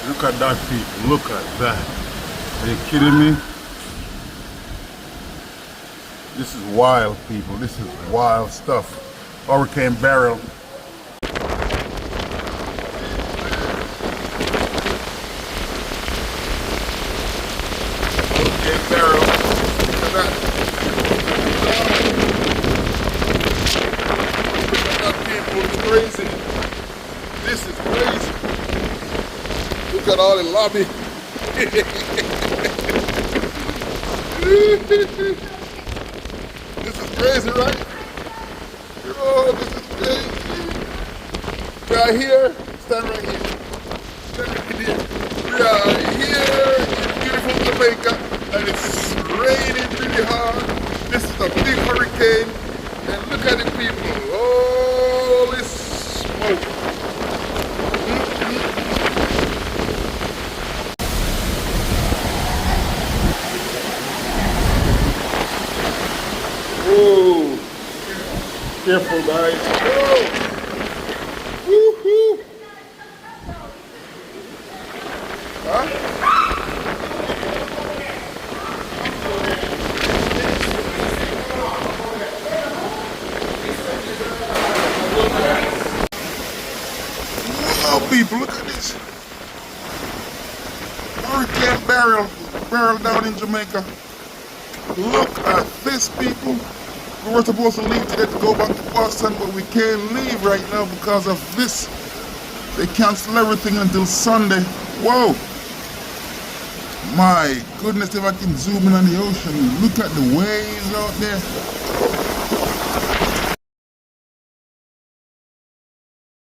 Look at that, people. Look at that. Are you kidding me? This is wild, people. This is wild stuff. Hurricane Beryl. Hurricane Beryl. Look at that. Look at that, people. It's crazy. This is crazy. Look at all the lobby. This is crazy, right? Oh, this is crazy. We are here. Stand right here. Stand right here. We are here in beautiful Jamaica, and it's raining pretty hard. This is a big hurricane, and look at the people. Holy smoke. Whoa. Careful, guys. Whoa. Woo-hoo. Huh? Wow, people, look at this. Hurricane Beryl down in Jamaica. Look at this, people. We were supposed to leave today to go back to Boston, but we can't leave right now because of this. They cancel everything until Sunday. Whoa! My goodness, if I can zoom in on the ocean, look at the waves out there.